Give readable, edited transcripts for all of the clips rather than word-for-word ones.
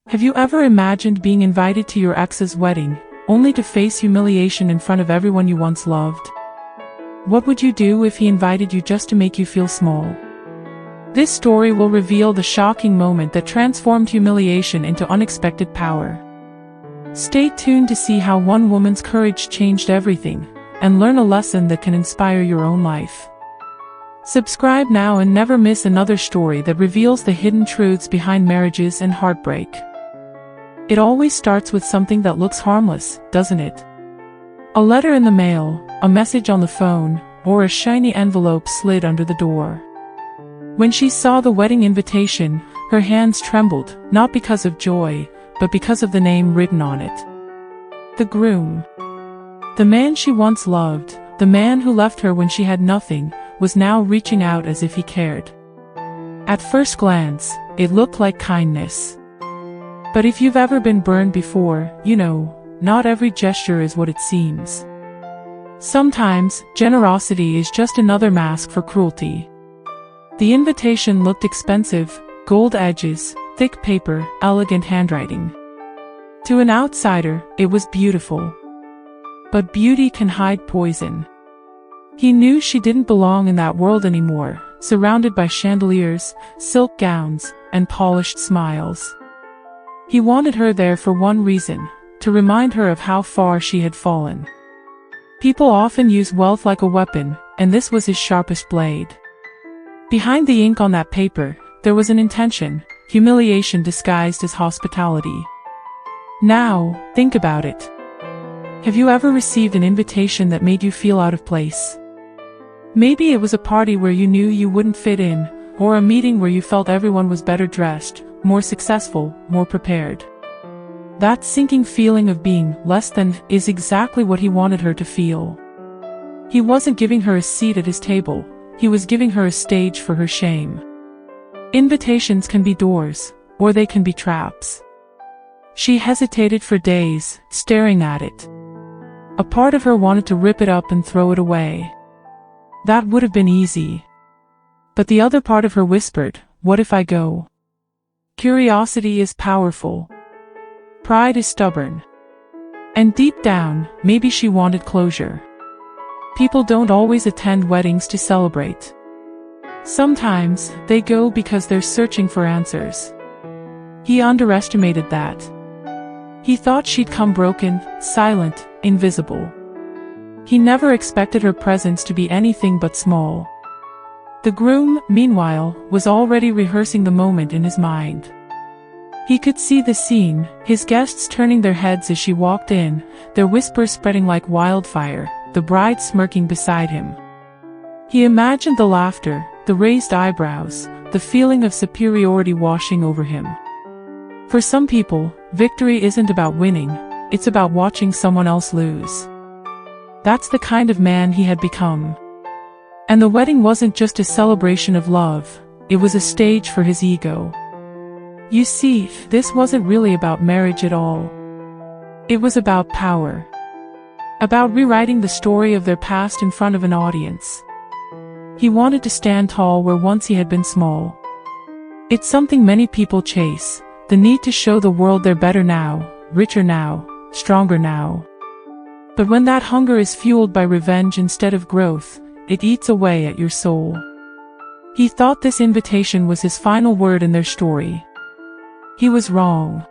Have you ever imagined being invited to your ex's wedding, only to face humiliation in front of everyone you once loved? What would you do if he invited you just to make you feel small? This story will reveal the shocking moment that transformed humiliation into unexpected power. Stay tuned to see how one woman's courage changed everything, and learn a lesson that can inspire your own life. Subscribe now and never miss another story that reveals the hidden truths behind marriages and heartbreak. It always starts with something that looks harmless, doesn't it? A letter in the mail, a message on the phone, or a shiny envelope slid under the door. When she saw the wedding invitation, her hands trembled, not because of joy, but because of the name written on it. The groom. The man she once loved, the man who left her when she had nothing, was now reaching out as if he cared. At first glance, it looked like kindness. But if you've ever been burned before, you know, not every gesture is what it seems. Sometimes, generosity is just another mask for cruelty. The invitation looked expensive: gold edges, thick paper, elegant handwriting. To an outsider, it was beautiful. But beauty can hide poison. He knew she didn't belong in that world anymore, surrounded by chandeliers, silk gowns, and polished smiles. He wanted her there for one reason: to remind her of how far she had fallen. People often use wealth like a weapon, and this was his sharpest blade. Behind the ink on that paper, there was an intention: humiliation disguised as hospitality. Now, think about it. Have you ever received an invitation that made you feel out of place? Maybe it was a party where you knew you wouldn't fit in, or a meeting where you felt everyone was better dressed, more successful, more prepared. That sinking feeling of being less than is exactly what he wanted her to feel. He wasn't giving her a seat at his table, he was giving her a stage for her shame. Invitations can be doors, or they can be traps. She hesitated for days, staring at it. A part of her wanted to rip it up and throw it away. That would have been easy. But the other part of her whispered, "What if I go?" Curiosity is powerful. Pride is stubborn. And deep down, maybe she wanted closure. People don't always attend weddings to celebrate. Sometimes, they go because they're searching for answers. He underestimated that. He thought she'd come broken, silent, invisible. He never expected her presence to be anything but small. The groom, meanwhile, was already rehearsing the moment in his mind. He could see the scene, his guests turning their heads as she walked in, their whispers spreading like wildfire, the bride smirking beside him. He imagined the laughter, the raised eyebrows, the feeling of superiority washing over him. For some people, victory isn't about winning, it's about watching someone else lose. That's the kind of man he had become. And the wedding wasn't just a celebration of love, it was a stage for his ego. You see, this wasn't really about marriage at all. It was about power. About rewriting the story of their past in front of an audience. He wanted to stand tall where once he had been small. It's something many people chase, the need to show the world they're better now, richer now, stronger now. But when that hunger is fueled by revenge instead of growth, it eats away at your soul. He thought this invitation was his final word in their story. He was wrong.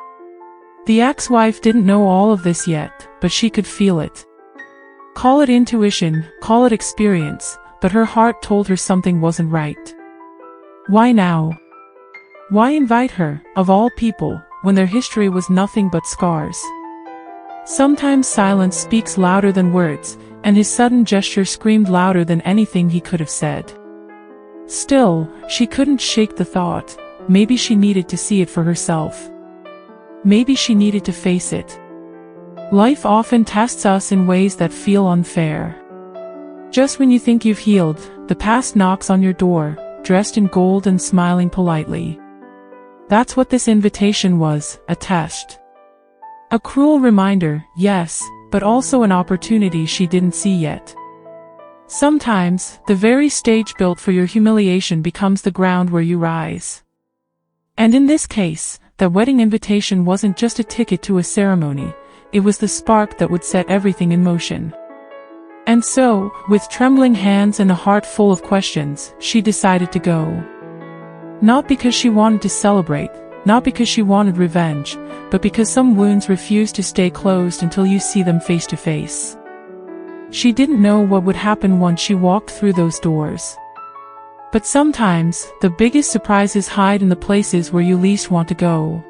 The ex-wife didn't know all of this yet, but she could feel it. Call it intuition, call it experience, but her heart told her something wasn't right. Why now? Why invite her, of all people, when their history was nothing but scars? Sometimes silence speaks louder than words, and his sudden gesture screamed louder than anything he could have said. Still, she couldn't shake the thought, maybe she needed to see it for herself. Maybe she needed to face it. Life often tests us in ways that feel unfair. Just when you think you've healed, the past knocks on your door, dressed in gold and smiling politely. That's what this invitation was, a test. A cruel reminder, yes, but also an opportunity she didn't see yet. Sometimes, the very stage built for your humiliation becomes the ground where you rise. And in this case, that wedding invitation wasn't just a ticket to a ceremony, it was the spark that would set everything in motion. And so, with trembling hands and a heart full of questions, she decided to go. Not because she wanted to celebrate, not because she wanted revenge, but because some wounds refuse to stay closed until you see them face to face. She didn't know what would happen once she walked through those doors. But sometimes, the biggest surprises hide in the places where you least want to go.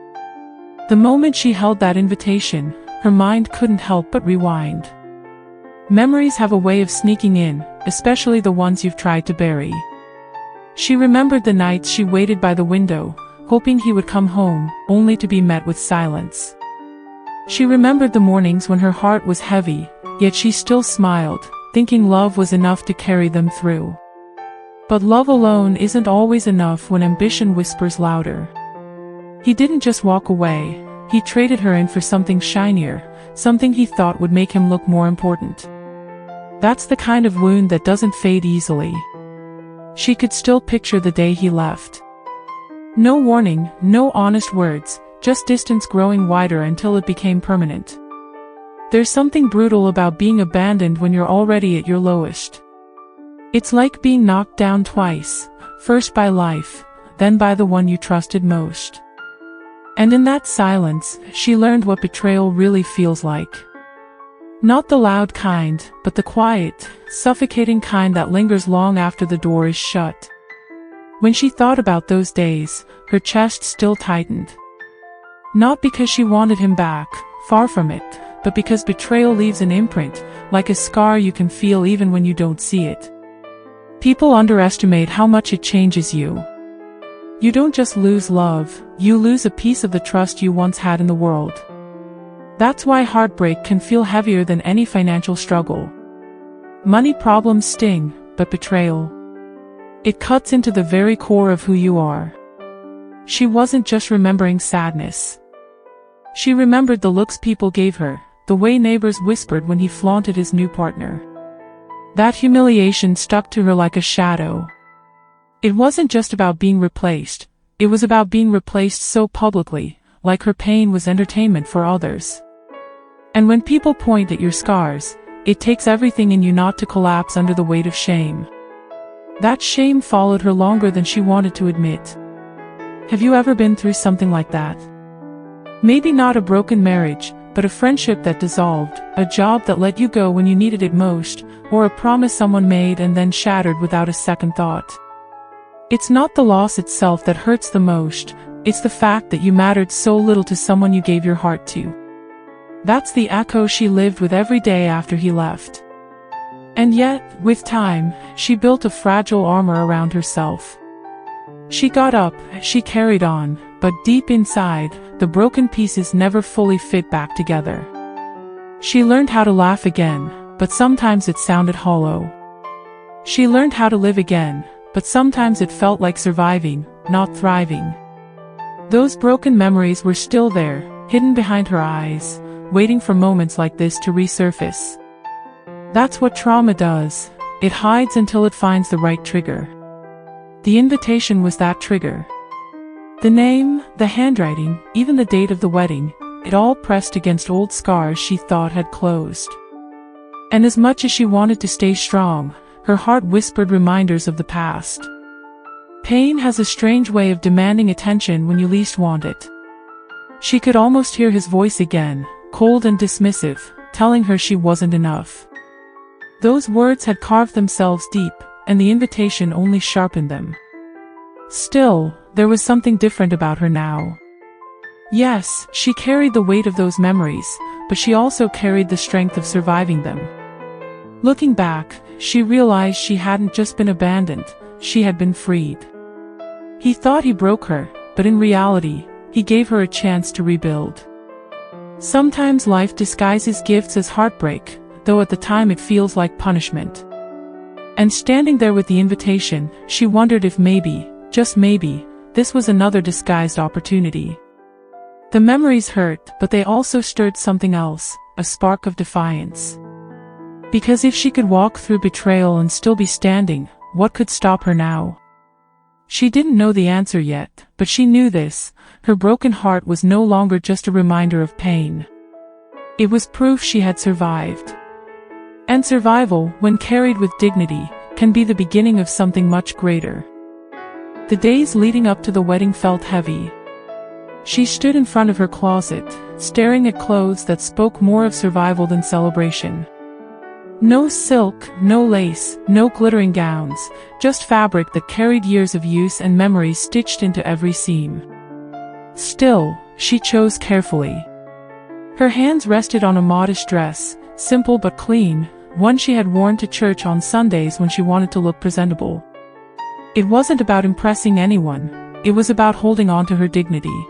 The moment she held that invitation, her mind couldn't help but rewind. Memories have a way of sneaking in, especially the ones you've tried to bury. She remembered the nights she waited by the window, hoping he would come home, only to be met with silence. She remembered the mornings when her heart was heavy, yet she still smiled, thinking love was enough to carry them through. But love alone isn't always enough when ambition whispers louder. He didn't just walk away, he traded her in for something shinier, something he thought would make him look more important. That's the kind of wound that doesn't fade easily. She could still picture the day he left. No warning, no honest words, just distance growing wider until it became permanent. There's something brutal about being abandoned when you're already at your lowest. It's like being knocked down twice, first by life, then by the one you trusted most. And in that silence, she learned what betrayal really feels like. Not the loud kind, but the quiet, suffocating kind that lingers long after the door is shut. When she thought about those days, her chest still tightened. Not because she wanted him back, far from it, but because betrayal leaves an imprint, like a scar you can feel even when you don't see it. People underestimate how much it changes you. You don't just lose love, you lose a piece of the trust you once had in the world. That's why heartbreak can feel heavier than any financial struggle. Money problems sting, but betrayal, it cuts into the very core of who you are. She wasn't just remembering sadness. She remembered the looks people gave her, the way neighbors whispered when he flaunted his new partner. That humiliation stuck to her like a shadow. It wasn't just about being replaced, it was about being replaced so publicly, like her pain was entertainment for others. And when people point at your scars, it takes everything in you not to collapse under the weight of shame. That shame followed her longer than she wanted to admit. Have you ever been through something like that? Maybe not a broken marriage, but a friendship that dissolved, a job that let you go when you needed it most, or a promise someone made and then shattered without a second thought. It's not the loss itself that hurts the most, it's the fact that you mattered so little to someone you gave your heart to. That's the echo she lived with every day after he left. And yet, with time, she built a fragile armor around herself. She got up, she carried on, but deep inside, the broken pieces never fully fit back together. She learned how to laugh again, but sometimes it sounded hollow. She learned how to live again, but sometimes it felt like surviving, not thriving. Those broken memories were still there, hidden behind her eyes, waiting for moments like this to resurface. That's what trauma does, it hides until it finds the right trigger. The invitation was that trigger. The name, the handwriting, even the date of the wedding, it all pressed against old scars she thought had closed. And as much as she wanted to stay strong, her heart whispered reminders of the past. Pain has a strange way of demanding attention when you least want it. She could almost hear his voice again, cold and dismissive, telling her she wasn't enough. Those words had carved themselves deep, and the invitation only sharpened them. Still, there was something different about her now. Yes, she carried the weight of those memories, but she also carried the strength of surviving them. Looking back, she realized she hadn't just been abandoned, she had been freed. He thought he broke her, but in reality, he gave her a chance to rebuild. Sometimes life disguises gifts as heartbreak, though at the time it feels like punishment. And standing there with the invitation, she wondered if maybe, just maybe, this was another disguised opportunity. The memories hurt, but they also stirred something else, a spark of defiance. Because if she could walk through betrayal and still be standing, what could stop her now? She didn't know the answer yet, but she knew this: her broken heart was no longer just a reminder of pain. It was proof she had survived. And survival, when carried with dignity, can be the beginning of something much greater. The days leading up to the wedding felt heavy. She stood in front of her closet, staring at clothes that spoke more of survival than celebration. No silk, no lace, no glittering gowns, just fabric that carried years of use and memories stitched into every seam. Still, she chose carefully. Her hands rested on a modest dress, simple but clean, one she had worn to church on Sundays when she wanted to look presentable. It wasn't about impressing anyone, it was about holding on to her dignity.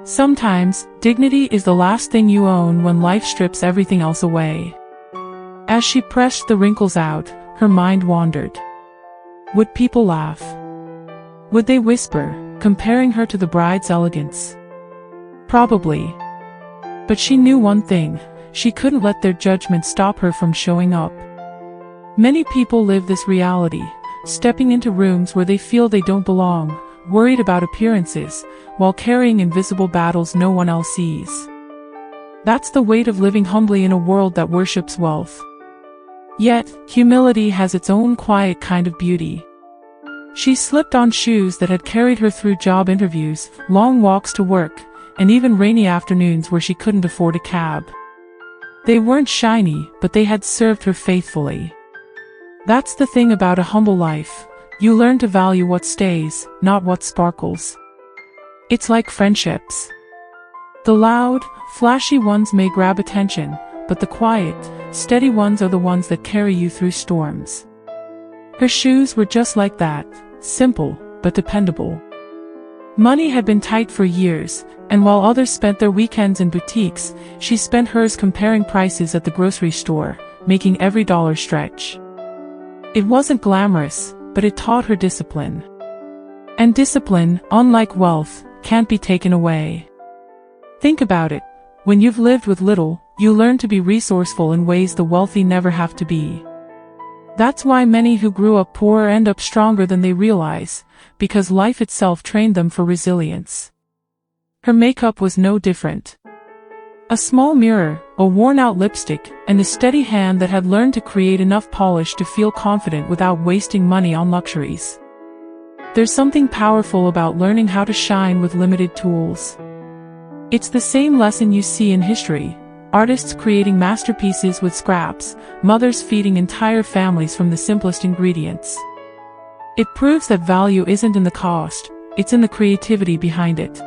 Sometimes, dignity is the last thing you own when life strips everything else away. As she pressed the wrinkles out, her mind wandered. Would people laugh? Would they whisper, comparing her to the bride's elegance? Probably. But she knew one thing: she couldn't let their judgment stop her from showing up. Many people live this reality, stepping into rooms where they feel they don't belong, worried about appearances, while carrying invisible battles no one else sees. That's the weight of living humbly in a world that worships wealth. Yet, humility has its own quiet kind of beauty. She slipped on shoes that had carried her through job interviews, long walks to work, and even rainy afternoons where she couldn't afford a cab. They weren't shiny, but they had served her faithfully. That's the thing about a humble life: you learn to value what stays, not what sparkles. It's like friendships. The loud, flashy ones may grab attention, but the quiet, steady ones are the ones that carry you through storms. Her shoes were just like that, simple, but dependable. Money had been tight for years, and while others spent their weekends in boutiques, she spent hers comparing prices at the grocery store, making every dollar stretch. It wasn't glamorous, but it taught her discipline. And discipline, unlike wealth, can't be taken away. Think about it: when you've lived with little, you learn to be resourceful in ways the wealthy never have to be. That's why many who grew up poor end up stronger than they realize, because life itself trained them for resilience. Her makeup was no different. A small mirror, a worn-out lipstick, and a steady hand that had learned to create enough polish to feel confident without wasting money on luxuries. There's something powerful about learning how to shine with limited tools. It's the same lesson you see in history: artists creating masterpieces with scraps, mothers feeding entire families from the simplest ingredients. It proves that value isn't in the cost, it's in the creativity behind it.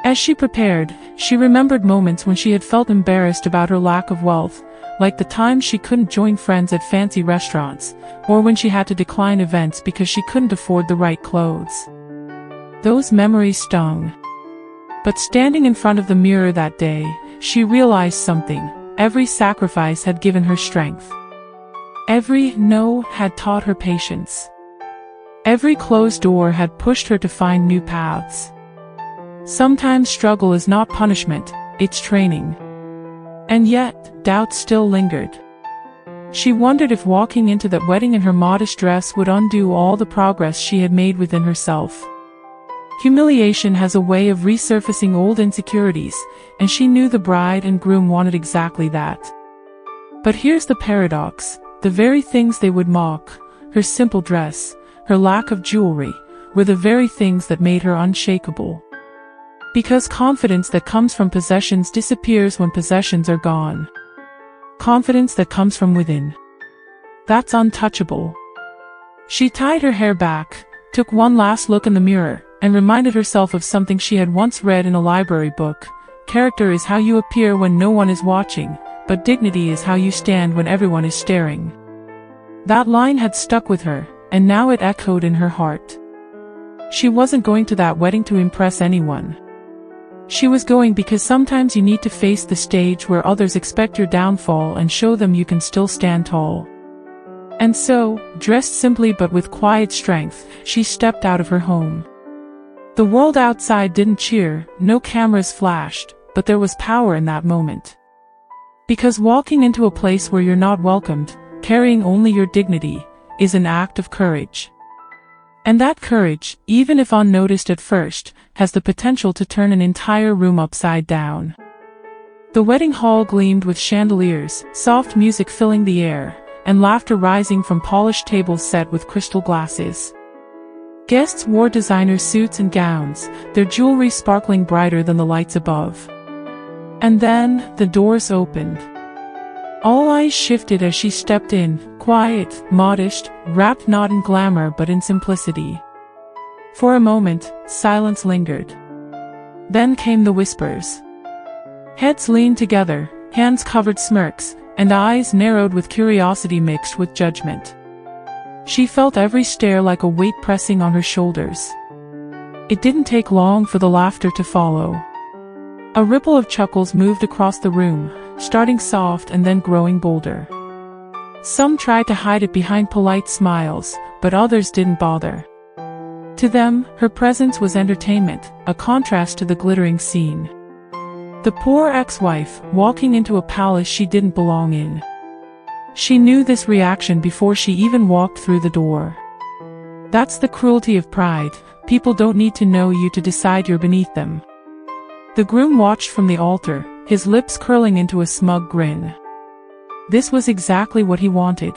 As she prepared, she remembered moments when she had felt embarrassed about her lack of wealth, like the times she couldn't join friends at fancy restaurants, or when she had to decline events because she couldn't afford the right clothes. Those memories stung. But standing in front of the mirror that day, she realized something: every sacrifice had given her strength. Every no had taught her patience. Every closed door had pushed her to find new paths. Sometimes struggle is not punishment, it's training. And yet, doubt still lingered. She wondered if walking into that wedding in her modest dress would undo all the progress she had made within herself. Humiliation has a way of resurfacing old insecurities, and she knew the bride and groom wanted exactly that. But here's the paradox: the very things they would mock, her simple dress, her lack of jewelry, were the very things that made her unshakable. Because confidence that comes from possessions disappears when possessions are gone. Confidence that comes from within, that's untouchable. She tied her hair back, took one last look in the mirror, and reminded herself of something she had once read in a library book: character is how you appear when no one is watching, but dignity is how you stand when everyone is staring. That line had stuck with her, and now it echoed in her heart. She wasn't going to that wedding to impress anyone. She was going because sometimes you need to face the stage where others expect your downfall and show them you can still stand tall. And so, dressed simply but with quiet strength, she stepped out of her home. The world outside didn't cheer, no cameras flashed, but there was power in that moment. Because walking into a place where you're not welcomed, carrying only your dignity, is an act of courage. And that courage, even if unnoticed at first, has the potential to turn an entire room upside down. The wedding hall gleamed with chandeliers, soft music filling the air, and laughter rising from polished tables set with crystal glasses. Guests wore designer suits and gowns, their jewelry sparkling brighter than the lights above. And then, the doors opened. All eyes shifted as she stepped in, quiet, modest, wrapped not in glamour but in simplicity. For a moment, silence lingered. Then came the whispers. Heads leaned together, hands covered smirks, and eyes narrowed with curiosity mixed with judgment. She felt every stare like a weight pressing on her shoulders. It didn't take long for the laughter to follow. A ripple of chuckles moved across the room, starting soft and then growing bolder. Some tried to hide it behind polite smiles, but others didn't bother. To them, her presence was entertainment, a contrast to the glittering scene. The poor ex-wife, walking into a palace she didn't belong in. She knew this reaction before she even walked through the door. That's the cruelty of pride. People don't need to know you to decide you're beneath them. The groom watched from the altar, his lips curling into a smug grin. This was exactly what he wanted.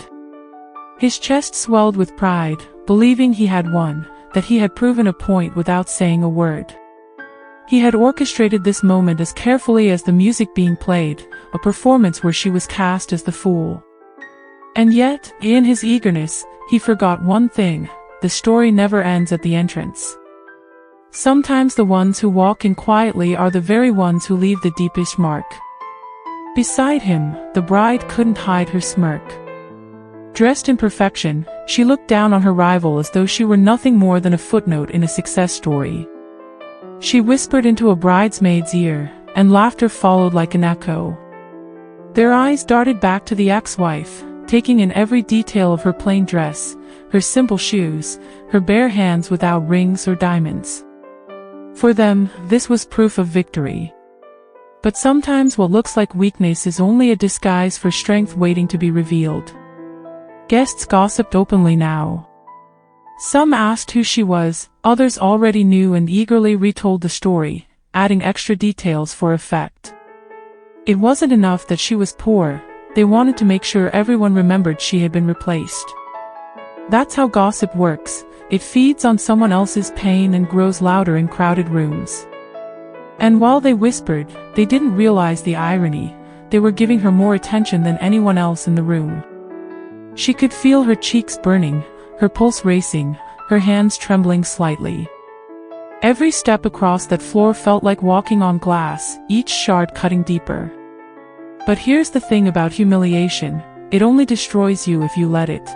His chest swelled with pride, believing he had won, that he had proven a point without saying a word. He had orchestrated this moment as carefully as the music being played, a performance where she was cast as the fool. And yet, in his eagerness, he forgot one thing: the story never ends at the entrance. Sometimes the ones who walk in quietly are the very ones who leave the deepest mark. Beside him, the bride couldn't hide her smirk. Dressed in perfection, she looked down on her rival as though she were nothing more than a footnote in a success story. She whispered into a bridesmaid's ear, and laughter followed like an echo. Their eyes darted back to the ex-wife, taking in every detail of her plain dress, her simple shoes, her bare hands without rings or diamonds. For them, this was proof of victory. But sometimes what looks like weakness is only a disguise for strength waiting to be revealed. Guests gossiped openly now. Some asked who she was, others already knew and eagerly retold the story, adding extra details for effect. It wasn't enough that she was poor, they wanted to make sure everyone remembered she had been replaced. That's how gossip works, it feeds on someone else's pain and grows louder in crowded rooms. And while they whispered, they didn't realize the irony, they were giving her more attention than anyone else in the room. She could feel her cheeks burning, her pulse racing, her hands trembling slightly. Every step across that floor felt like walking on glass, each shard cutting deeper. But here's the thing about humiliation, it only destroys you if you let it.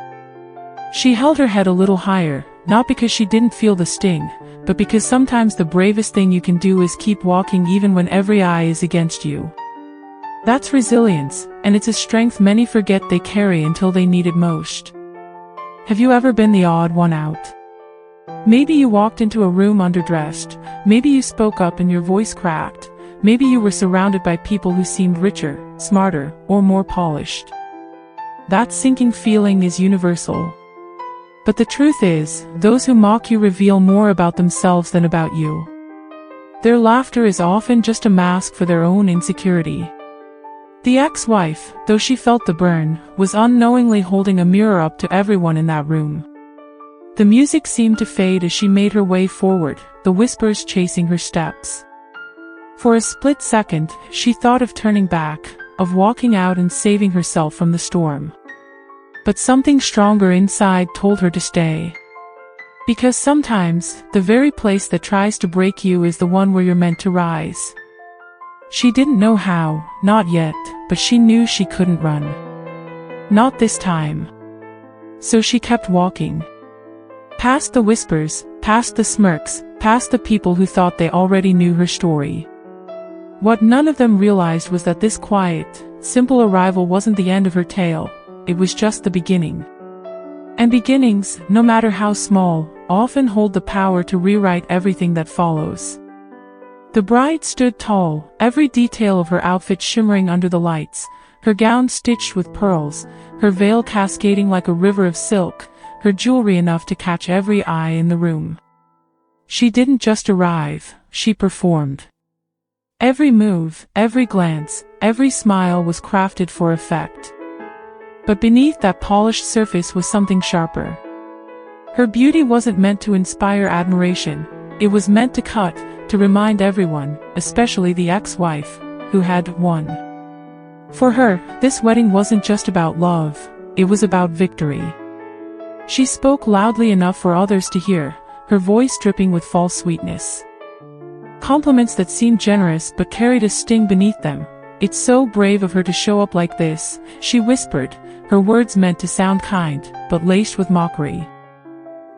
She held her head a little higher, not because she didn't feel the sting, but because sometimes the bravest thing you can do is keep walking even when every eye is against you. That's resilience, and it's a strength many forget they carry until they need it most. Have you ever been the odd one out? Maybe you walked into a room underdressed, maybe you spoke up and your voice cracked, maybe you were surrounded by people who seemed richer, smarter, or more polished. That sinking feeling is universal. But the truth is, those who mock you reveal more about themselves than about you. Their laughter is often just a mask for their own insecurity. The ex-wife, though she felt the burn, was unknowingly holding a mirror up to everyone in that room. The music seemed to fade as she made her way forward, the whispers chasing her steps. For a split second, she thought of turning back, of walking out and saving herself from the storm. But something stronger inside told her to stay. Because sometimes, the very place that tries to break you is the one where you're meant to rise. She didn't know how, not yet, but she knew she couldn't run. Not this time. So she kept walking. Past the whispers, past the smirks, past the people who thought they already knew her story. What none of them realized was that this quiet, simple arrival wasn't the end of her tale, it was just the beginning. And beginnings, no matter how small, often hold the power to rewrite everything that follows. The bride stood tall, every detail of her outfit shimmering under the lights, her gown stitched with pearls, her veil cascading like a river of silk, her jewelry enough to catch every eye in the room. She didn't just arrive, she performed. Every move, every glance, every smile was crafted for effect. But beneath that polished surface was something sharper. Her beauty wasn't meant to inspire admiration, it was meant to cut, to remind everyone, especially the ex-wife, who had won. For her, this wedding wasn't just about love, it was about victory. She spoke loudly enough for others to hear, her voice dripping with false sweetness. Compliments that seemed generous but carried a sting beneath them. "It's so brave of her to show up like this," she whispered, her words meant to sound kind, but laced with mockery.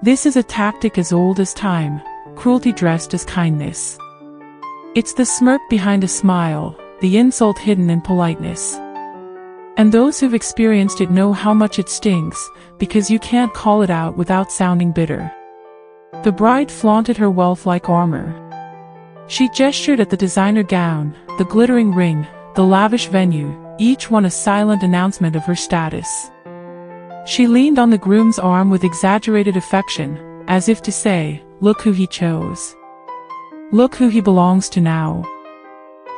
"This is a tactic as old as time, cruelty dressed as kindness. It's the smirk behind a smile, the insult hidden in politeness. And those who've experienced it know how much it stings, because you can't call it out without sounding bitter." The bride flaunted her wealth like armor. She gestured at the designer gown, the glittering ring, the lavish venue, each one a silent announcement of her status. She leaned on the groom's arm with exaggerated affection, as if to say, "Look who he chose. Look who he belongs to now."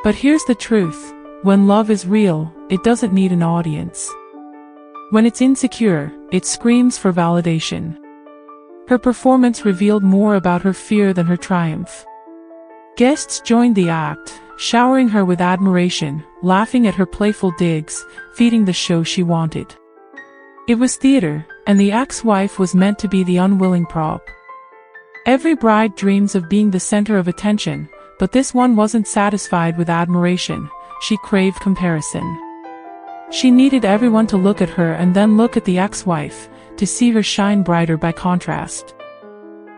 But here's the truth, when love is real, it doesn't need an audience. When it's insecure, it screams for validation. Her performance revealed more about her fear than her triumph. Guests joined the act, showering her with admiration, laughing at her playful digs, feeding the show she wanted. It was theater, and the ex-wife was meant to be the unwilling prop. Every bride dreams of being the center of attention, but this one wasn't satisfied with admiration, she craved comparison. She needed everyone to look at her and then look at the ex-wife, to see her shine brighter by contrast.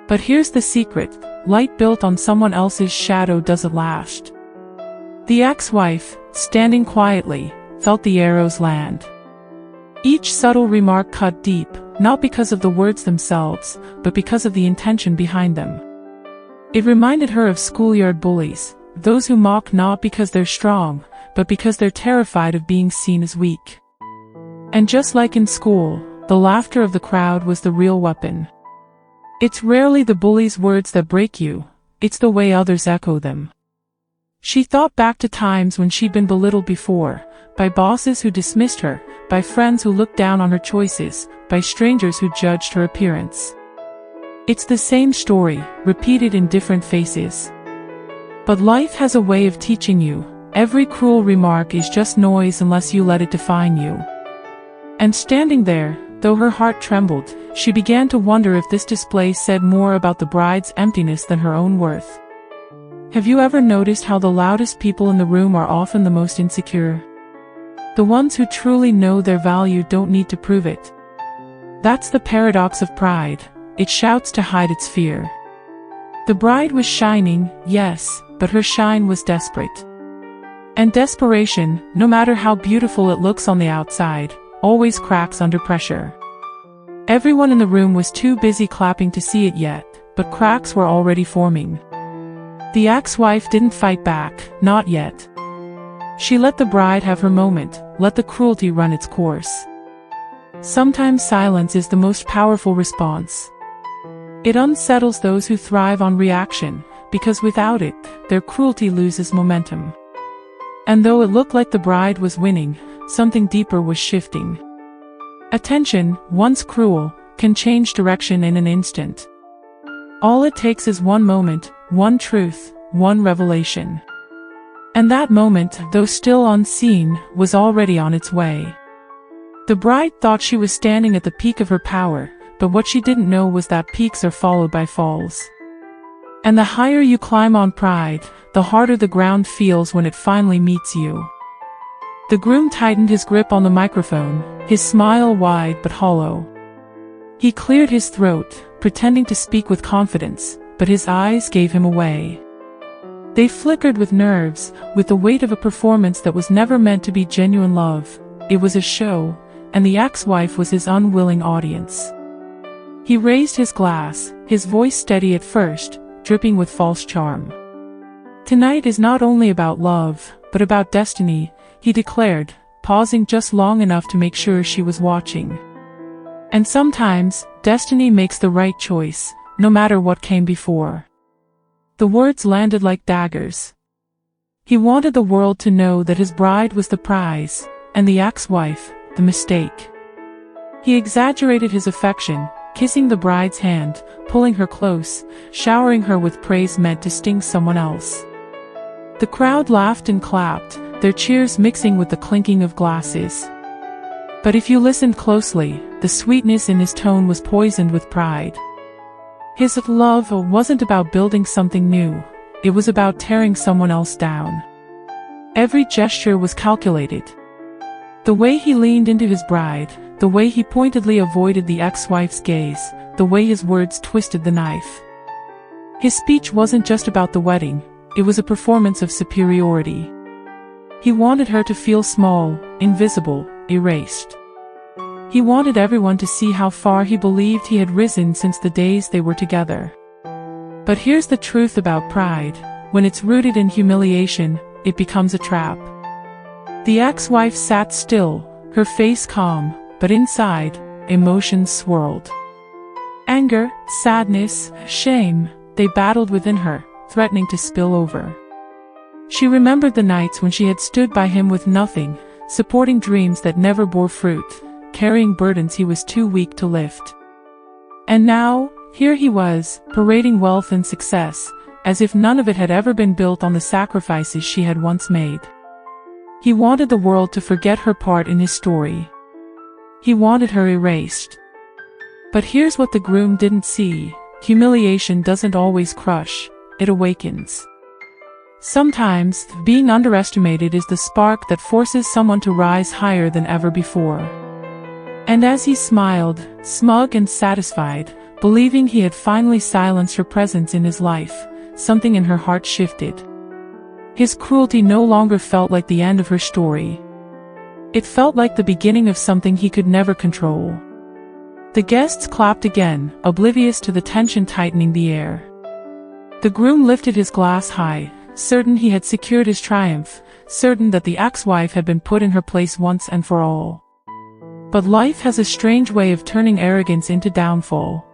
But here's the secret, light built on someone else's shadow doesn't last. The ex-wife, standing quietly, felt the arrows land. Each subtle remark cut deep, not because of the words themselves, but because of the intention behind them. It reminded her of schoolyard bullies, those who mock not because they're strong, but because they're terrified of being seen as weak. And just like in school, the laughter of the crowd was the real weapon. It's rarely the bully's words that break you, it's the way others echo them. She thought back to times when she'd been belittled before, by bosses who dismissed her, by friends who looked down on her choices, by strangers who judged her appearance. It's the same story, repeated in different faces. But life has a way of teaching you, every cruel remark is just noise unless you let it define you. And standing there, though her heart trembled, she began to wonder if this display said more about the bride's emptiness than her own worth. Have you ever noticed how the loudest people in the room are often the most insecure? The ones who truly know their value don't need to prove it. That's the paradox of pride, it shouts to hide its fear. The bride was shining, yes, but her shine was desperate. And desperation, no matter how beautiful it looks on the outside, always cracks under pressure. Everyone in the room was too busy clapping to see it yet, but cracks were already forming. The ex-wife didn't fight back, not yet. She let the bride have her moment, let the cruelty run its course. Sometimes silence is the most powerful response. It unsettles those who thrive on reaction, because without it, their cruelty loses momentum. And though it looked like the bride was winning, something deeper was shifting. Attention, once cruel, can change direction in an instant. All it takes is one moment, one truth, one revelation. And that moment, though still unseen, was already on its way. The bride thought she was standing at the peak of her power, but what she didn't know was that peaks are followed by falls. And the higher you climb on pride, the harder the ground feels when it finally meets you. The groom tightened his grip on the microphone, his smile wide but hollow. He cleared his throat, pretending to speak with confidence, but his eyes gave him away. They flickered with nerves, with the weight of a performance that was never meant to be genuine love. It was a show, and the ex-wife was his unwilling audience. He raised his glass, his voice steady at first, dripping with false charm. "Tonight is not only about love, but about destiny," he declared, pausing just long enough to make sure she was watching. And sometimes, destiny makes the right choice, no matter what came before. The words landed like daggers. He wanted the world to know that his bride was the prize, and the ex-wife, the mistake. He exaggerated his affection, kissing the bride's hand, pulling her close, showering her with praise meant to sting someone else. The crowd laughed and clapped, their cheers mixing with the clinking of glasses. But if you listened closely, the sweetness in his tone was poisoned with pride. His love wasn't about building something new, it was about tearing someone else down. Every gesture was calculated. The way he leaned into his bride, the way he pointedly avoided the ex-wife's gaze, the way his words twisted the knife. His speech wasn't just about the wedding, it was a performance of superiority. He wanted her to feel small, invisible, erased. He wanted everyone to see how far he believed he had risen since the days they were together. But here's the truth about pride: when it's rooted in humiliation, it becomes a trap. The ex-wife sat still, her face calm, but inside, emotions swirled. Anger, sadness, shame, they battled within her, threatening to spill over. She remembered the nights when she had stood by him with nothing, supporting dreams that never bore fruit, carrying burdens he was too weak to lift. And now, here he was, parading wealth and success, as if none of it had ever been built on the sacrifices she had once made. He wanted the world to forget her part in his story. He wanted her erased. But here's what the groom didn't see: humiliation doesn't always crush, it awakens. Sometimes, being underestimated is the spark that forces someone to rise higher than ever before. And as he smiled, smug and satisfied, believing he had finally silenced her presence in his life, something in her heart shifted. His cruelty no longer felt like the end of her story. It felt like the beginning of something he could never control. The guests clapped again, oblivious to the tension tightening the air. The groom lifted his glass high, certain he had secured his triumph, certain that the ex-wife had been put in her place once and for all. But life has a strange way of turning arrogance into downfall.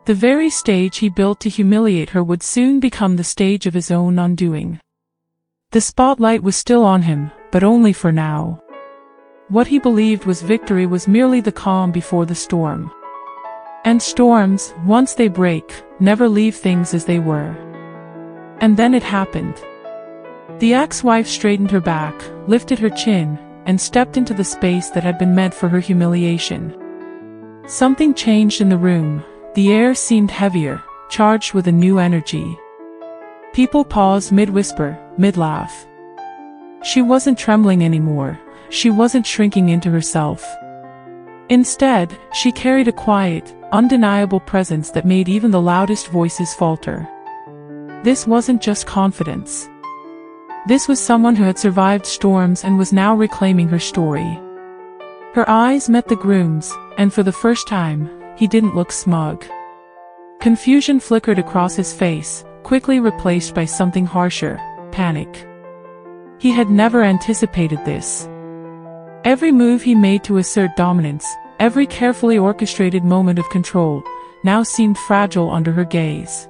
The very stage he built to humiliate her would soon become the stage of his own undoing. The spotlight was still on him, but only for now. What he believed was victory was merely the calm before the storm. And storms, once they break, never leave things as they were. And then it happened. The ex-wife straightened her back, lifted her chin, and stepped into the space that had been meant for her humiliation. Something changed in the room. The air seemed heavier, charged with a new energy. People paused mid-whisper, mid-laugh. She wasn't trembling anymore. She wasn't shrinking into herself. Instead, she carried a quiet, undeniable presence that made even the loudest voices falter. This wasn't just confidence. This was someone who had survived storms and was now reclaiming her story. Her eyes met the groom's, and for the first time, he didn't look smug. Confusion flickered across his face, quickly replaced by something harsher: panic. He had never anticipated this. Every move he made to assert dominance, every carefully orchestrated moment of control, now seemed fragile under her gaze.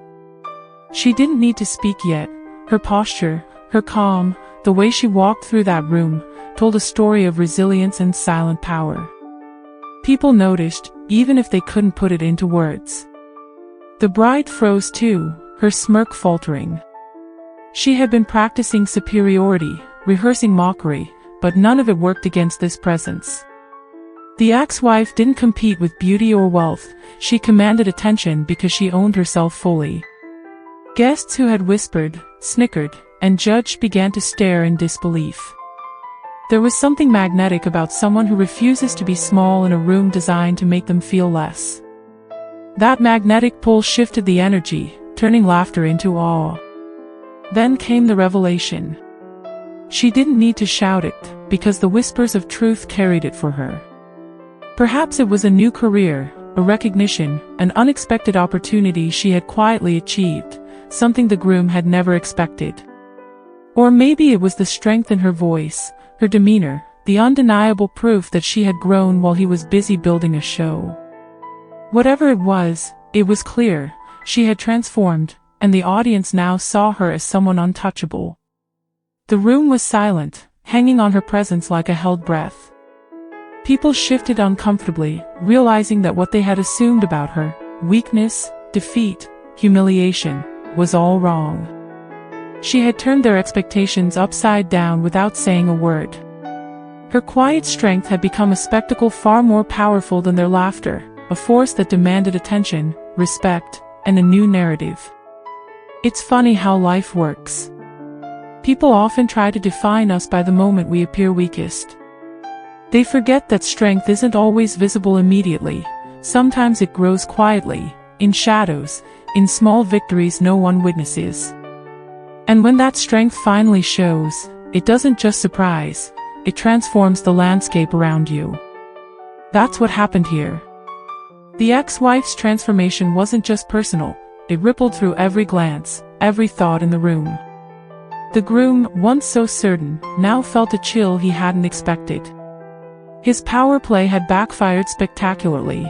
She didn't need to speak yet. Her posture, her calm, the way she walked through that room, told a story of resilience and silent power. People noticed, even if they couldn't put it into words. The bride froze too, her smirk faltering. She had been practicing superiority, rehearsing mockery, but none of it worked against this presence. The ex-wife didn't compete with beauty or wealth, she commanded attention because she owned herself fully. Guests who had whispered, snickered, and judged began to stare in disbelief. There was something magnetic about someone who refuses to be small in a room designed to make them feel less. That magnetic pull shifted the energy, turning laughter into awe. Then came the revelation. She didn't need to shout it, because the whispers of truth carried it for her. Perhaps it was a new career, a recognition, an unexpected opportunity she had quietly achieved, something the groom had never expected. Or maybe it was the strength in her voice, her demeanor, the undeniable proof that she had grown while he was busy building a show. Whatever it was clear, she had transformed, and the audience now saw her as someone untouchable. The room was silent, hanging on her presence like a held breath. People shifted uncomfortably, realizing that what they had assumed about her, weakness, defeat, humiliation, was all wrong. She had turned their expectations upside down without saying a word. Her quiet strength had become a spectacle far more powerful than their laughter, a force that demanded attention, respect, and a new narrative. It's funny how life works. People often try to define us by the moment we appear weakest. They forget that strength isn't always visible immediately. Sometimes it grows quietly, in shadows, in small victories no one witnesses. And when that strength finally shows, it doesn't just surprise, it transforms the landscape around you. That's what happened here. The ex-wife's transformation wasn't just personal, it rippled through every glance, every thought in the room. The groom, once so certain, now felt a chill he hadn't expected. His power play had backfired spectacularly.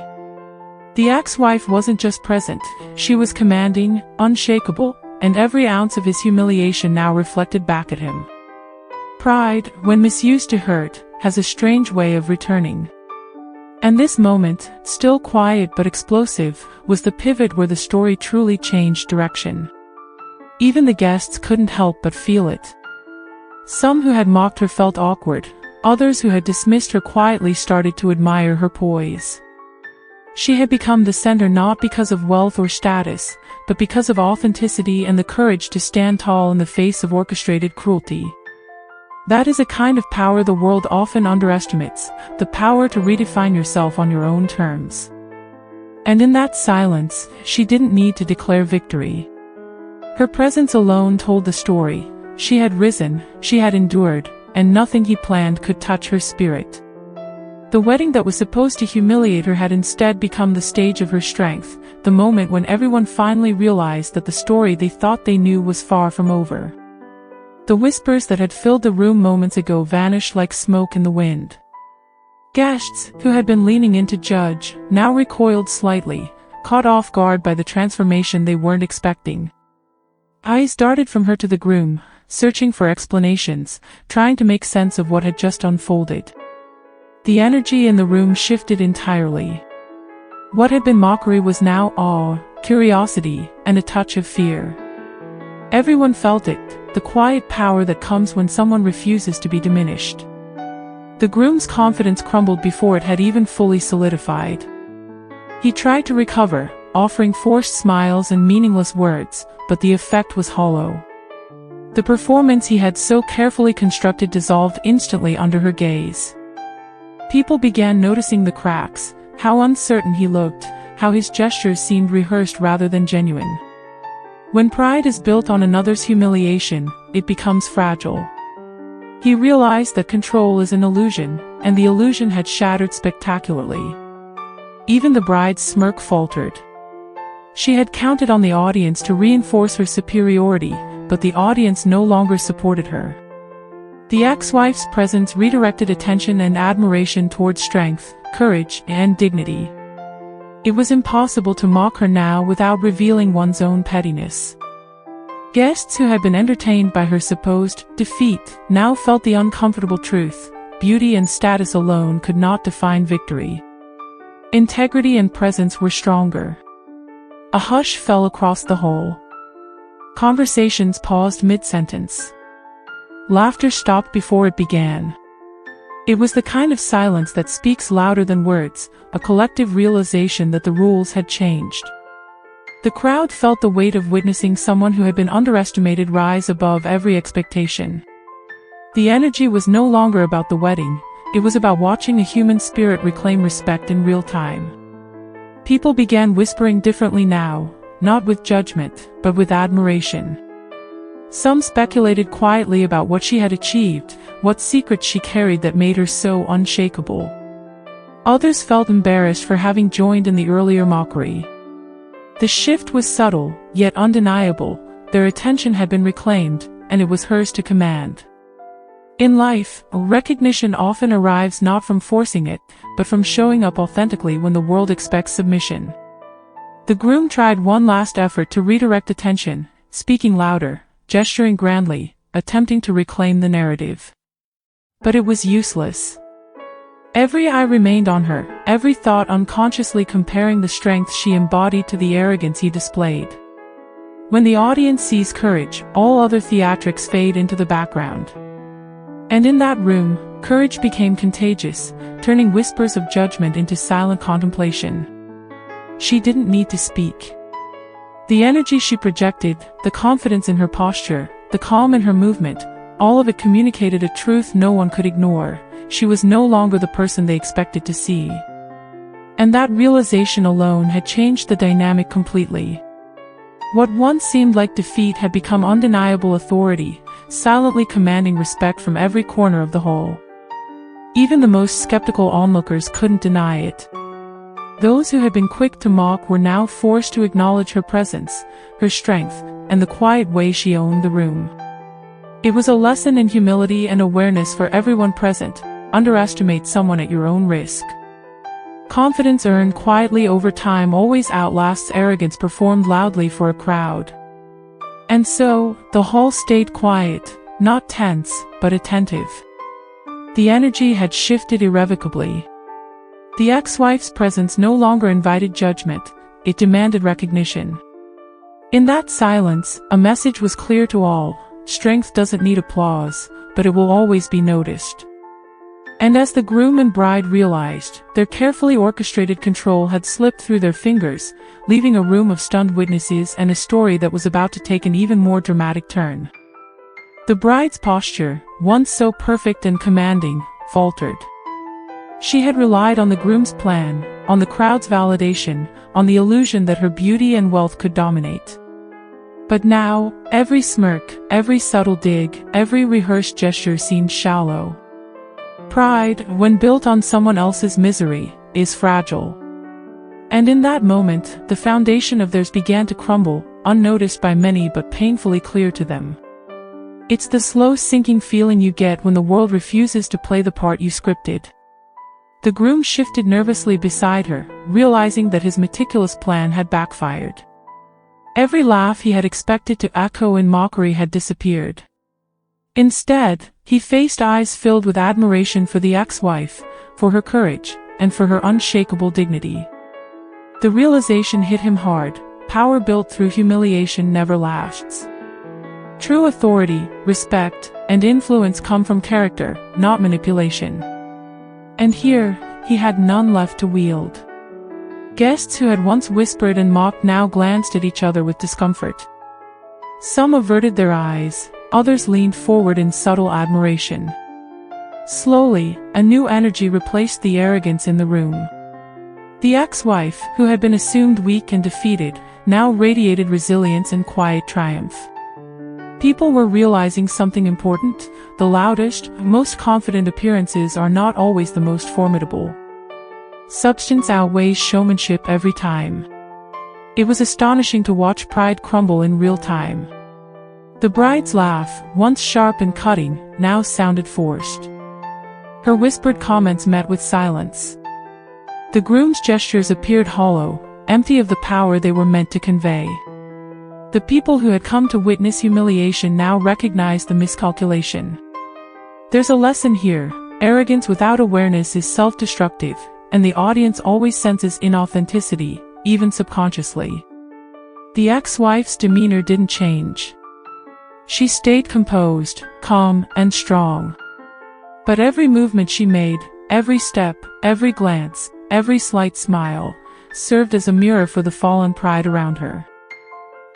The ex-wife wasn't just present, she was commanding, unshakable, and every ounce of his humiliation now reflected back at him. Pride, when misused to hurt, has a strange way of returning. And this moment, still quiet but explosive, was the pivot where the story truly changed direction. Even the guests couldn't help but feel it. Some who had mocked her felt awkward, others who had dismissed her quietly started to admire her poise. She had become the center not because of wealth or status, but because of authenticity and the courage to stand tall in the face of orchestrated cruelty. That is a kind of power the world often underestimates, the power to redefine yourself on your own terms. And in that silence, she didn't need to declare victory. Her presence alone told the story. She had risen, she had endured, and nothing he planned could touch her spirit. The wedding that was supposed to humiliate her had instead become the stage of her strength, the moment when everyone finally realized that the story they thought they knew was far from over. The whispers that had filled the room moments ago vanished like smoke in the wind. Guests, who had been leaning in to judge, now recoiled slightly, caught off guard by the transformation they weren't expecting. Eyes darted from her to the groom, searching for explanations, trying to make sense of what had just unfolded. The energy in the room shifted entirely. What had been mockery was now awe, curiosity, and a touch of fear. Everyone felt it, the quiet power that comes when someone refuses to be diminished. The groom's confidence crumbled before it had even fully solidified. He tried to recover, offering forced smiles and meaningless words, but the effect was hollow. The performance he had so carefully constructed dissolved instantly under her gaze. People began noticing the cracks, how uncertain he looked, how his gestures seemed rehearsed rather than genuine. When pride is built on another's humiliation, it becomes fragile. He realized that control is an illusion, and the illusion had shattered spectacularly. Even the bride's smirk faltered. She had counted on the audience to reinforce her superiority, but the audience no longer supported her. The ex-wife's presence redirected attention and admiration towards strength, courage, and dignity. It was impossible to mock her now without revealing one's own pettiness. Guests who had been entertained by her supposed defeat now felt the uncomfortable truth: beauty and status alone could not define victory. Integrity and presence were stronger. A hush fell across the hall. Conversations paused mid-sentence. Laughter stopped before it began. It was the kind of silence that speaks louder than words, a collective realization that the rules had changed. The crowd felt the weight of witnessing someone who had been underestimated rise above every expectation. The energy was no longer about the wedding, it was about watching a human spirit reclaim respect in real time. People began whispering differently now, not with judgment, but with admiration. Some speculated quietly about what she had achieved, what secrets she carried that made her so unshakable. Others felt embarrassed for having joined in the earlier mockery. The shift was subtle, yet undeniable. Their attention had been reclaimed, and it was hers to command. In life, recognition often arrives not from forcing it, but from showing up authentically when the world expects submission. The groom tried one last effort to redirect attention, speaking louder, gesturing grandly, attempting to reclaim the narrative. But it was useless. Every eye remained on her, every thought unconsciously comparing the strength she embodied to the arrogance he displayed. When the audience sees courage, all other theatrics fade into the background. And in that room, courage became contagious, turning whispers of judgment into silent contemplation. She didn't need to speak. The energy she projected, the confidence in her posture, the calm in her movement, all of it communicated a truth no one could ignore. She was no longer the person they expected to see. And that realization alone had changed the dynamic completely. What once seemed like defeat had become undeniable authority, silently commanding respect from every corner of the hall. Even the most skeptical onlookers couldn't deny it. Those who had been quick to mock were now forced to acknowledge her presence, her strength, and the quiet way she owned the room. It was a lesson in humility and awareness for everyone present. Underestimate someone at your own risk. Confidence earned quietly over time always outlasts arrogance performed loudly for a crowd. And so, the hall stayed quiet, not tense, but attentive. The energy had shifted irrevocably. The ex-wife's presence no longer invited judgment, it demanded recognition. In that silence, a message was clear to all: strength doesn't need applause, but it will always be noticed. And as the groom and bride realized, their carefully orchestrated control had slipped through their fingers, leaving a room of stunned witnesses and a story that was about to take an even more dramatic turn. The bride's posture, once so perfect and commanding, faltered. She had relied on the groom's plan, on the crowd's validation, on the illusion that her beauty and wealth could dominate. But now, every smirk, every subtle dig, every rehearsed gesture seemed shallow. Pride, when built on someone else's misery, is fragile. And in that moment, the foundation of theirs began to crumble, unnoticed by many but painfully clear to them. It's the slow sinking feeling you get when the world refuses to play the part you scripted. The groom shifted nervously beside her, realizing that his meticulous plan had backfired. Every laugh he had expected to echo in mockery had disappeared. Instead, he faced eyes filled with admiration for the ex-wife, for her courage, and for her unshakable dignity. The realization hit him hard: power built through humiliation never lasts. True authority, respect, and influence come from character, not manipulation. And here, he had none left to wield. Guests who had once whispered and mocked now glanced at each other with discomfort. Some averted their eyes, others leaned forward in subtle admiration. Slowly, a new energy replaced the arrogance in the room. The ex-wife, who had been assumed weak and defeated, now radiated resilience and quiet triumph. People were realizing something important: the loudest, most confident appearances are not always the most formidable. Substance outweighs showmanship every time. It was astonishing to watch pride crumble in real time. The bride's laugh, once sharp and cutting, now sounded forced. Her whispered comments met with silence. The groom's gestures appeared hollow, empty of the power they were meant to convey. The people who had come to witness humiliation now recognized the miscalculation. There's a lesson here: arrogance without awareness is self-destructive, and the audience always senses inauthenticity, even subconsciously. The ex-wife's demeanor didn't change. She stayed composed, calm, and strong. But every movement she made, every step, every glance, every slight smile, served as a mirror for the fallen pride around her.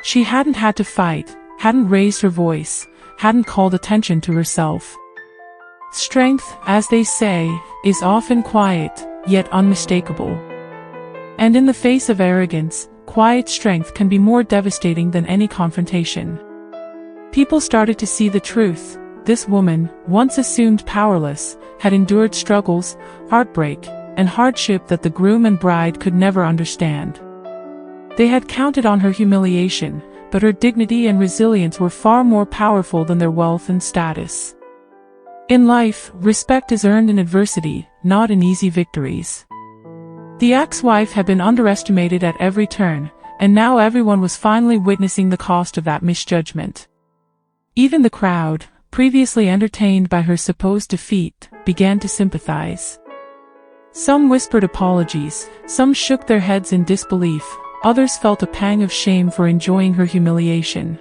She hadn't had to fight, hadn't raised her voice, hadn't called attention to herself. Strength, as they say, is often quiet, yet unmistakable. And in the face of arrogance, quiet strength can be more devastating than any confrontation. People started to see the truth. This woman, once assumed powerless, had endured struggles, heartbreak, and hardship that the groom and bride could never understand. They had counted on her humiliation, but her dignity and resilience were far more powerful than their wealth and status. In life, respect is earned in adversity, not in easy victories. The ex-wife had been underestimated at every turn, and now everyone was finally witnessing the cost of that misjudgment. Even the crowd, previously entertained by her supposed defeat, began to sympathize. Some whispered apologies, some shook their heads in disbelief, others felt a pang of shame for enjoying her humiliation.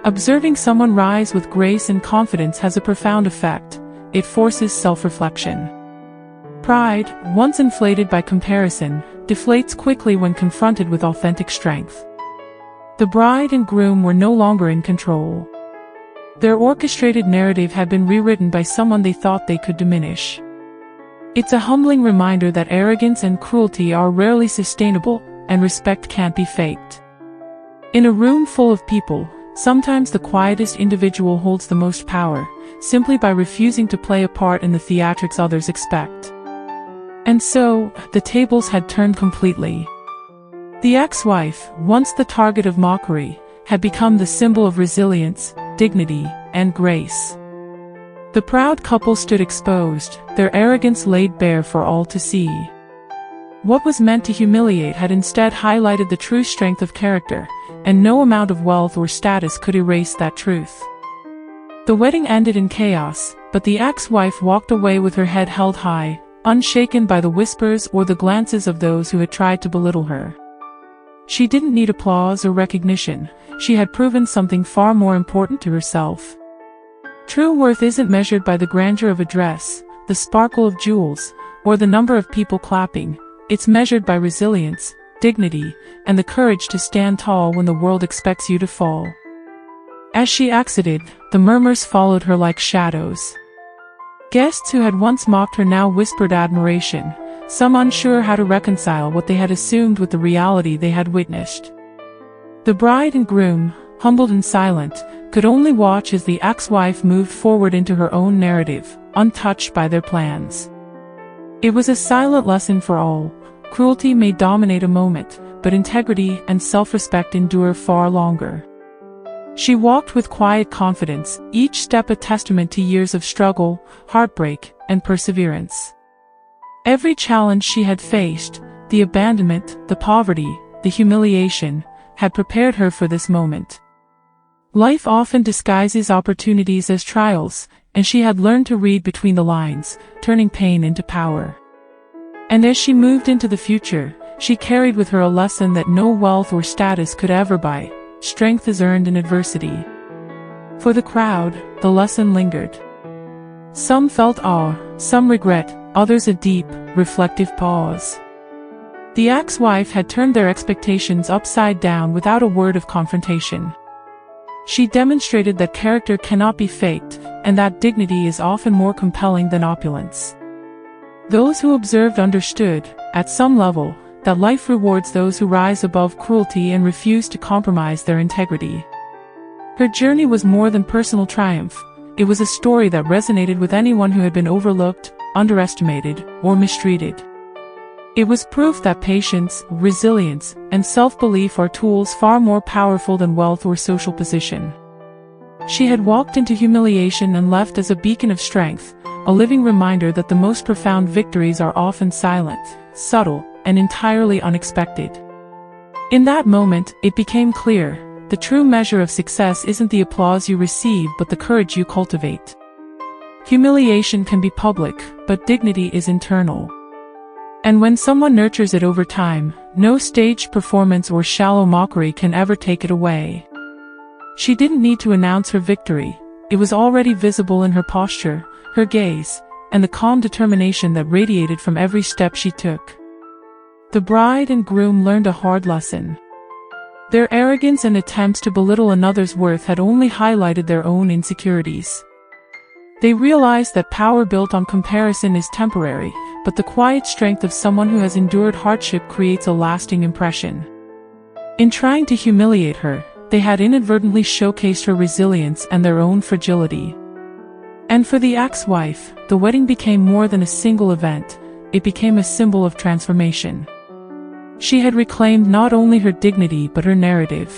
Observing someone rise with grace and confidence has a profound effect. It forces self-reflection. Pride, once inflated by comparison, deflates quickly when confronted with authentic strength. The bride and groom were no longer in control. Their orchestrated narrative had been rewritten by someone they thought they could diminish. It's a humbling reminder that arrogance and cruelty are rarely sustainable, and respect can't be faked. In a room full of people, sometimes the quietest individual holds the most power, simply by refusing to play a part in the theatrics others expect. And so, the tables had turned completely. The ex-wife, once the target of mockery, had become the symbol of resilience, dignity, and grace. The proud couple stood exposed, their arrogance laid bare for all to see. What was meant to humiliate had instead highlighted the true strength of character, and no amount of wealth or status could erase that truth. The wedding ended in chaos, but the ex-wife walked away with her head held high, unshaken by the whispers or the glances of those who had tried to belittle her. She didn't need applause or recognition, she had proven something far more important to herself. True worth isn't measured by the grandeur of a dress, the sparkle of jewels, or the number of people clapping. It's measured by resilience, dignity, and the courage to stand tall when the world expects you to fall. As she exited, the murmurs followed her like shadows. Guests who had once mocked her now whispered admiration, some unsure how to reconcile what they had assumed with the reality they had witnessed. The bride and groom, humbled and silent, could only watch as the ex-wife moved forward into her own narrative, untouched by their plans. It was a silent lesson for all. Cruelty may dominate a moment, but integrity and self-respect endure far longer. She walked with quiet confidence, each step a testament to years of struggle, heartbreak, and perseverance. Every challenge she had faced, the abandonment, the poverty, the humiliation, had prepared her for this moment. Life often disguises opportunities as trials, and she had learned to read between the lines, turning pain into power. And as she moved into the future, she carried with her a lesson that no wealth or status could ever buy: strength is earned in adversity. For the crowd, the lesson lingered. Some felt awe, some regret, others a deep, reflective pause. The ex-wife had turned their expectations upside down without a word of confrontation. She demonstrated that character cannot be faked, and that dignity is often more compelling than opulence. Those who observed understood, at some level, that life rewards those who rise above cruelty and refuse to compromise their integrity. Her journey was more than personal triumph. It was a story that resonated with anyone who had been overlooked, underestimated, or mistreated. It was proof that patience, resilience, and self-belief are tools far more powerful than wealth or social position. She had walked into humiliation and left as a beacon of strength, a living reminder that the most profound victories are often silent, subtle, and entirely unexpected. In that moment, it became clear: the true measure of success isn't the applause you receive but the courage you cultivate. Humiliation can be public, but dignity is internal. And when someone nurtures it over time, no staged performance or shallow mockery can ever take it away. She didn't need to announce her victory. It was already visible in her posture, her gaze, and the calm determination that radiated from every step she took. The bride and groom learned a hard lesson. Their arrogance and attempts to belittle another's worth had only highlighted their own insecurities. They realized that power built on comparison is temporary, but the quiet strength of someone who has endured hardship creates a lasting impression. In trying to humiliate her, they had inadvertently showcased her resilience and their own fragility. And for the ex-wife, the wedding became more than a single event. It became a symbol of transformation. She had reclaimed not only her dignity but her narrative.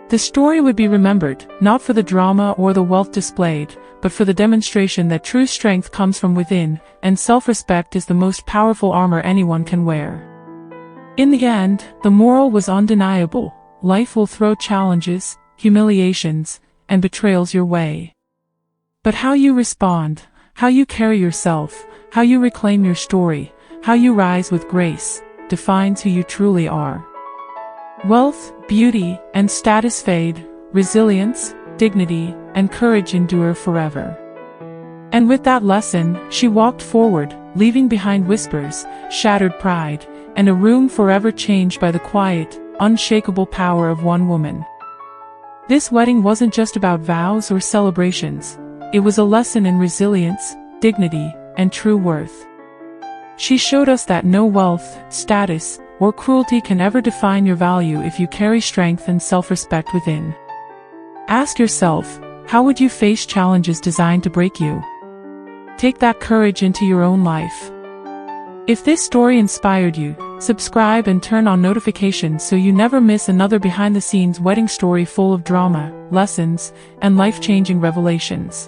The story would be remembered, not for the drama or the wealth displayed, but for the demonstration that true strength comes from within, and self-respect is the most powerful armor anyone can wear. In the end, the moral was undeniable. Life will throw challenges, humiliations, and betrayals your way. But how you respond, how you carry yourself, how you reclaim your story, how you rise with grace, defines who you truly are. Wealth, beauty, and status fade, resilience, dignity, and courage endure forever. And with that lesson, she walked forward, leaving behind whispers, shattered pride, and a room forever changed by the quiet, unshakable power of one woman. This wedding wasn't just about vows or celebrations. It was a lesson in resilience, dignity, and true worth. She showed us that no wealth, status, or cruelty can ever define your value if you carry strength and self-respect within. Ask yourself, how would you face challenges designed to break you? Take that courage into your own life. If this story inspired you, subscribe and turn on notifications so you never miss another behind-the-scenes wedding story full of drama, lessons, and life-changing revelations.